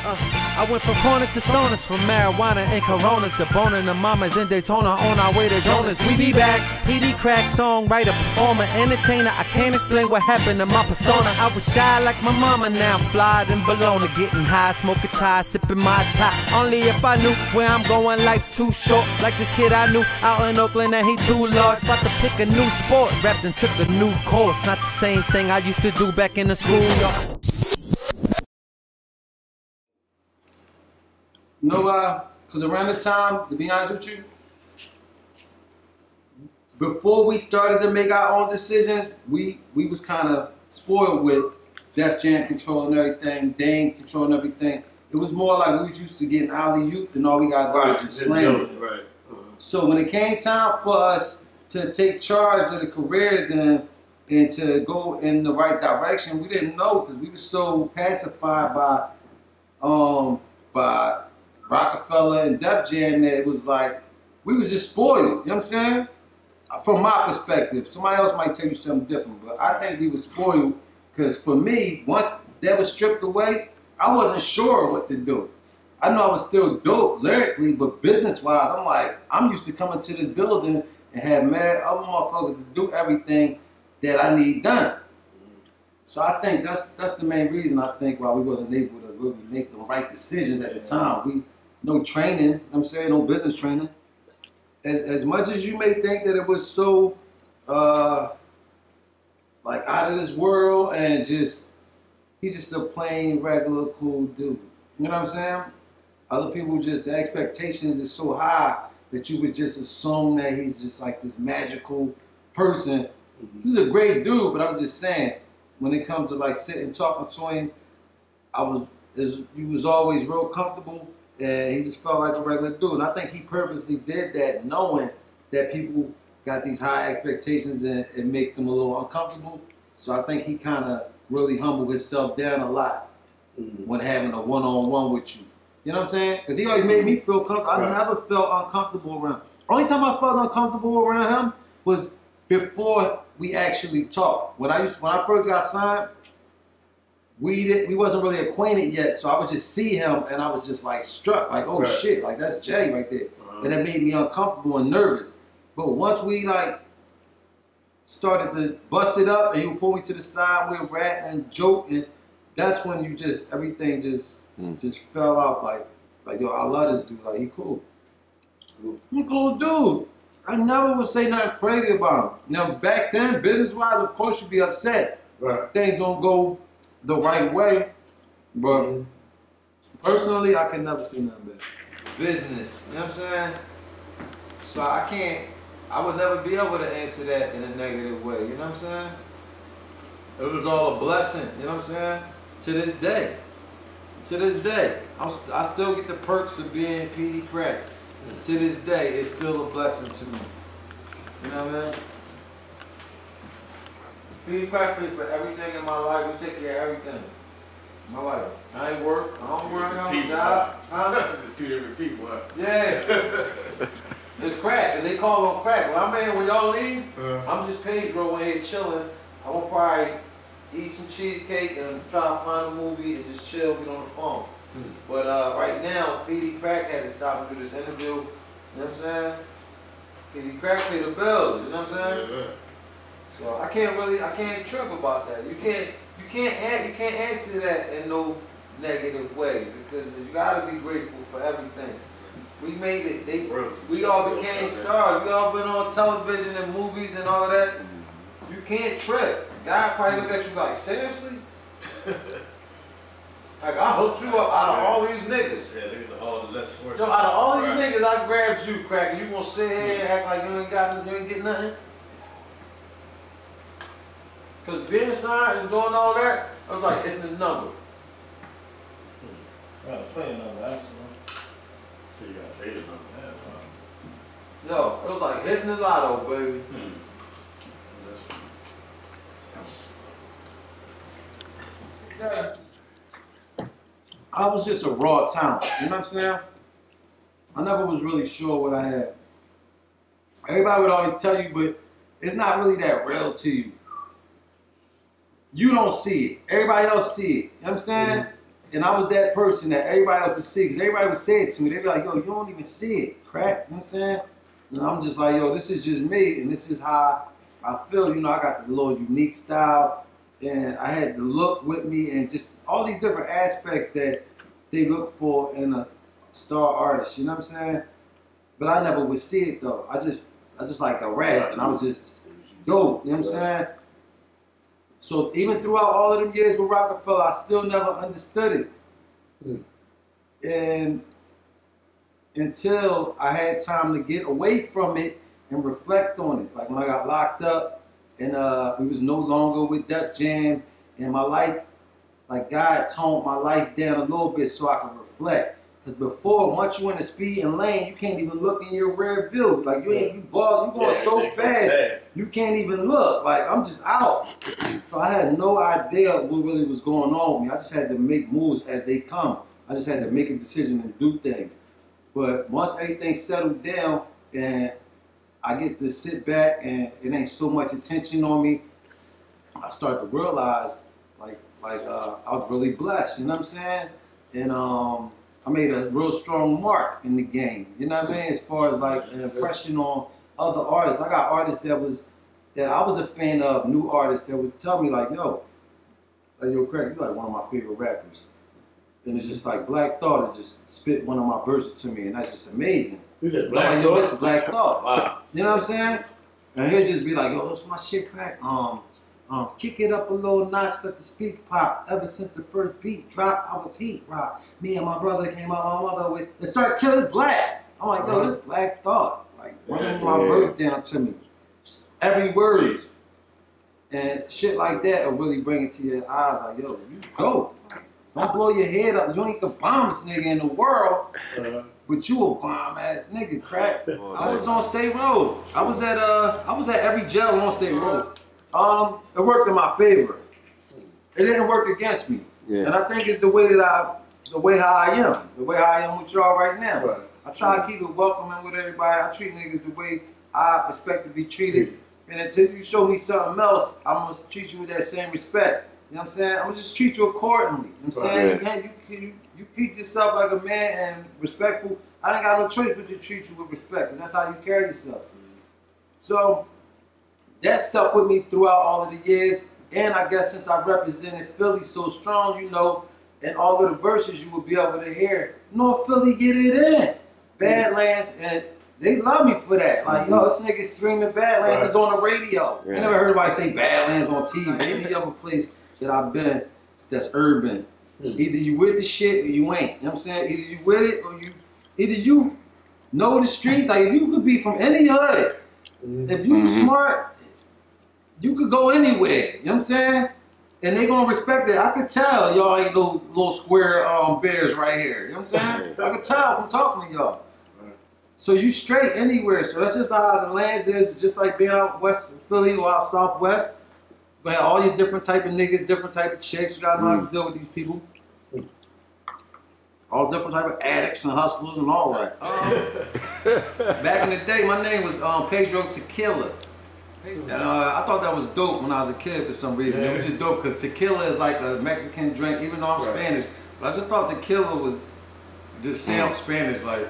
I went from corners to soners, from marijuana and coronas to boning the mamas in Daytona on our way to Jonas. We be back. Peedi Crakk, songwriter, performer, entertainer. I can't explain what happened to my persona. I was shy like my mama, now I'm fly in Bologna, getting high, smoking tie, sipping my tie. Only if I knew where I'm going, life too short. Like this kid I knew out in Oakland and he too large. About to pick a new sport, rapped and took a new course. Not the same thing I used to do back in the schoolyard. You know why? Because around the time, to be honest with you, before we started to make our own decisions, we was kind of spoiled with Def Jam controlling everything, Dane controlling everything. It was more like we was used to getting alley-oop and all we got to do was just slam it. Right. So when it came time for us to take charge of the careers and to go in the right direction, we didn't know because we were so pacified by Roc-A-Fella and Def Jam that it was like, we was just spoiled, you know what I'm saying? From my perspective. Somebody else might tell you something different, but I think we was spoiled because for me, once that was stripped away, I wasn't sure what to do. I know I was still dope lyrically, but business-wise, I'm like, I'm used to coming to this building and have mad other motherfuckers to do everything that I need done. So I think that's the main reason I think why we wasn't able to really make the right decisions at the time. No training, you know what I'm saying, no business training. As much as you may think that it was so like out of this world and he's just a plain regular cool dude. You know what I'm saying? Other people just, the expectations is so high that you would just assume that he's just like this magical person. He's a great dude, but I'm just saying, when it comes to like sitting talking to him, he was always real comfortable and he just felt like a regular dude. And I think he purposely did that knowing that people got these high expectations and it makes them a little uncomfortable. So I think he kind of really humbled himself down a lot when having a one-on-one with you. You know what I'm saying? Because he always made me feel comfortable. I never felt uncomfortable around him. Only time I felt uncomfortable around him was before we actually talked. When I first got signed, we wasn't really acquainted yet, so I would just see him and I was just like struck, like, oh shit, like that's Jay right there. And it made me uncomfortable and nervous. But once we like started to bust it up and he would pull me to the side, we'd rap and joke, and that's when you just, everything just fell out like yo, I love this dude, like he cool. He a cool dude. I never would say nothing crazy about him. Now back then, business-wise, of course you'd be upset. Right. Things don't go the right way, but personally, I can never see nothing better. Business, you know what I'm saying? So I would never be able to answer that in a negative way, you know what I'm saying? It was all a blessing, you know what I'm saying? To this day. To this day. I still get the perks of being Peedi Crakk. To this day, it's still a blessing to me. You know what I mean? Peedi Crakk paid for everything in my life. We take care of everything in my life. I ain't work. I don't work. I don't job. Two different people, huh? Yeah. It's crack, and they call it crack. When y'all leave, I'm just Pedro in here chilling. I'm gonna probably eat some cheesecake and try to find a movie and just chill, get on the phone. But right now, Peedi Crakk had to stop and do this interview. You know what I'm saying? Peedi Crakk pay the bills. You know what I'm saying? Yeah. So I can't trip about that. You can't answer that in no negative way because you gotta be grateful for everything. We made it. We all became stars. We all been on television and movies and all of that. You can't trip. God probably look at you like, seriously? Like, I hooked you up out of all these niggas. Yeah, they're all the less fortunate. So out of all these niggas, I grabbed you, Crack, and you gonna sit here and act like you ain't get nothing? Cause being signed and doing all that, I was like hitting the number. Gotta play a number, actually. So you gotta pay the number. Yo, it was like hitting the lotto, baby. Yeah. I was just a raw talent, you know what I'm saying? I never was really sure what I had. Everybody would always tell you, but it's not really that real to you. You don't see it. Everybody else see it. You know what I'm saying? And I was that person that everybody else would see, because everybody would say it to me. They'd be like, yo, you don't even see it, Crakk. You know what I'm saying? And I'm just like, yo, this is just me, and this is how I feel. You know, I got the little unique style, and I had the look with me, and just all these different aspects that they look for in a star artist. You know what I'm saying? But I never would see it though. I just like the rap, and I was just dope. You know what I'm saying? So even throughout all of them years with Roc-A-Fella, I still never understood it. And until I had time to get away from it and reflect on it. Like when I got locked up and we was no longer with Def Jam, and my life, like God toned my life down a little bit so I could reflect. Because before, once you in the speed and lane, you can't even look in your rear view. Like you going so fast, you can't even look. Like I'm just out. So I had no idea what really was going on with me. I just had to make moves as they come. I just had to make a decision and do things. But once everything settled down and I get to sit back and it ain't so much attention on me, I start to realize like I was really blessed. You know what I'm saying? And I made a real strong mark in the game, you know what I mean? As far as like an impression on other artists. I got artists that I was a fan of, new artists that would tell me like, yo, Crakk, you're like one of my favorite rappers. And it's just like Black Thought just spit one of my verses to me, and that's just amazing. You said Black Thought? Yo, this is Black Thought. Wow. You know what I'm saying? And he'll just be like, yo, that's my shit, Crakk. Kick it up a little notch, let the speak pop. Ever since the first beat drop, I was heat rock. Me and my brother came out my mother with, and start killing black. I'm like, yo, this Black Thought. Like, running my verse down to me. Every word. And shit like that will really bring it to your eyes. Like, yo, you dope. Like, don't blow your head up. You ain't the bombest nigga in the world. But you a bomb ass nigga, Crakk. I was on State Road. I was at every jail on State Road. It worked in my favor. It didn't work against me. Yeah. And I think it's the way how I am with y'all right now. Right. I try to keep it welcoming with everybody. I treat niggas the way I expect to be treated. And until you show me something else, I'm gonna treat you with that same respect. You know what I'm saying? I'm gonna just treat you accordingly. You know what I'm saying? Yeah, you keep yourself like a man and respectful. I ain't got no choice but to treat you with respect, because that's how you carry yourself. So that stuck with me throughout all of the years, and I guess since I represented Philly so strong, you know, in all of the verses you would be able to hear, North Philly get it in. Badlands, and they love me for that. Like, yo, this nigga streaming Badlands is on the radio. I never heard anybody say Badlands on TV. Any other place that I've been that's urban. Either you with the shit or you ain't. You know what I'm saying? Either you with it or either you know the streets. Like, if you could be from any hood, if you smart, you could go anywhere, you know what I'm saying? And they gonna respect it. I could tell y'all ain't no little square bears right here, you know what I'm saying? I could tell from talking to y'all. So you straight anywhere. So that's just how the lands is, just like being out west Philly or out southwest. You have all your different type of niggas, different type of chicks. You gotta know how to deal with these people. All different type of addicts and hustlers and all that. Back in the day, my name was Pedro Tequila. And I thought that was dope when I was a kid for some reason. It was just dope because tequila is like a Mexican drink, even though I'm Spanish. But I just thought tequila was just sound Spanish. Like,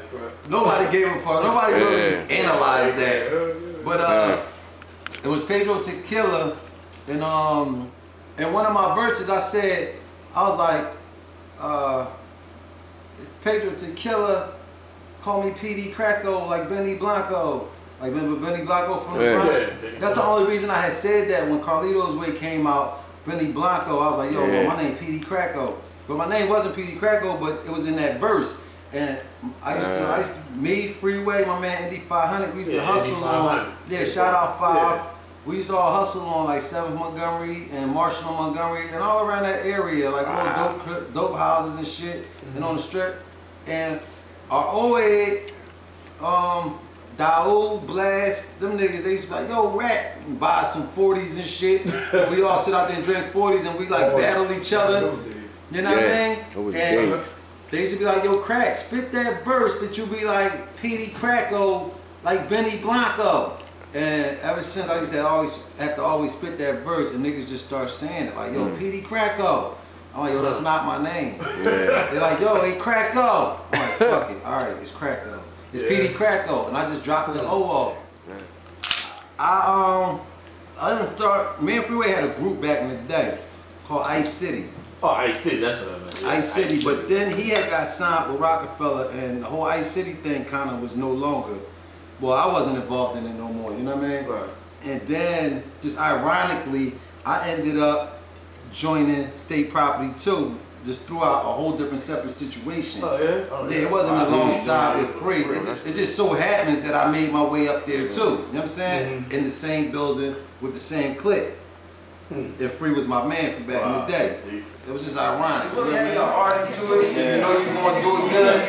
nobody gave a fuck. Nobody really analyzed that. But it was Pedro Tequila. And in one of my verses, I said, I was like, Pedro Tequila, call me Peedi Crakk like Benny Blanco. Like, remember Benny Blanco from the Bronx? That's the only reason I had said that when Carlito's Way came out, Benny Blanco, I was like, yo, well, my name Peedi Crakk. But my name wasn't Peedi Crakk, but it was in that verse. And I used to, me, Freeway, my man Indy 500, we used to hustle on, shout out 5. We used to all hustle on like 7th Montgomery and Marshall and Montgomery and all around that area, like little dope houses and shit, and on the strip. And our OA, Daoud, Blast, them niggas, they used to be like, yo, rap, and buy some 40s and shit. We all sit out there and drink 40s and we like battle each other. You know what I mean? And they used to be like, yo, Crakk, spit that verse that you be like Peedi Crakk, like Benny Blanco. And ever since I used to always spit that verse, and niggas just start saying it, like, yo, Peedi Crakk. I'm like, yo, that's not my name. They're like, yo, hey, Crakko. I'm like, fuck it. All right, it's Crakko. It's Peedi Crakk, and I just dropped the O off. I didn't start. Me and Freeway had a group back in the day called Ice City. Oh, Ice City, that's what I meant. Yeah, Ice City, but then he had got signed with Roc-A-Fella, and the whole Ice City thing kind of was no longer. Well, I wasn't involved in it no more, you know what I mean? Right. And then, just ironically, I ended up joining State Property too, just throughout a whole different separate situation. Oh, yeah? Oh, yeah, it wasn't alongside with Free. It just so happens that I made my way up there too, you know what I'm saying? In the same building with the same clique. And Free was my man from back in the day. It was just ironic. You really have your heart into it, you know you're going to do it good.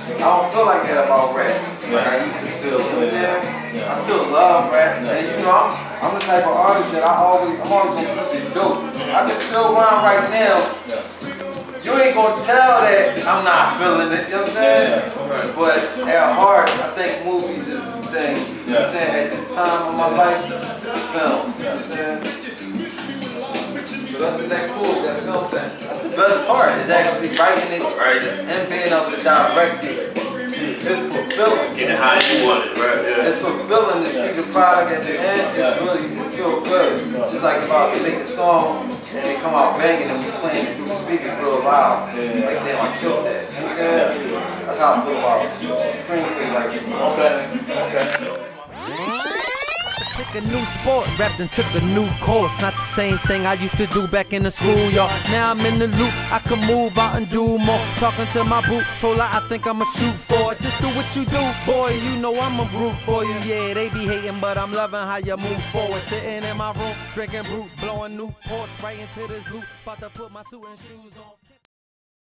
I don't feel like that about rap, like I used to feel, you know what I'm saying? I still love rap, and you know, I'm the type of artist that I'm always going to keep it dope. I can still rhyme right now. You ain't going to tell that I'm not feeling it, you know what I'm saying? But at heart, I think movies is the thing, you know what I'm saying? At this time of my life, it's film, you know what I'm saying? So that's the next move, that film thing. That's the best part, is actually writing it and being able to direct it. It's fulfilling. Get it how you want it, right? Yeah. It's fulfilling to see the product at the end. It's really, it feels good. Just like if I make a song and they come out banging and we playing it through the speakers real loud. Like, damn, I killed that. You know what I'm saying? That's how I feel about screenplay, like it. Okay. Pick a new sport, rapped and took a new course. Not the same thing I used to do back in the schoolyard. Now I'm in the loop, I can move out and do more. Talking to my boo, told her I think I'ma shoot for it. Just do what you do, boy, you know I'ma root for you. Yeah, they be hating, but I'm loving how you move forward. Sitting in my room, drinking brute, blowing new ports right into this loop. About to put my suit and shoes on.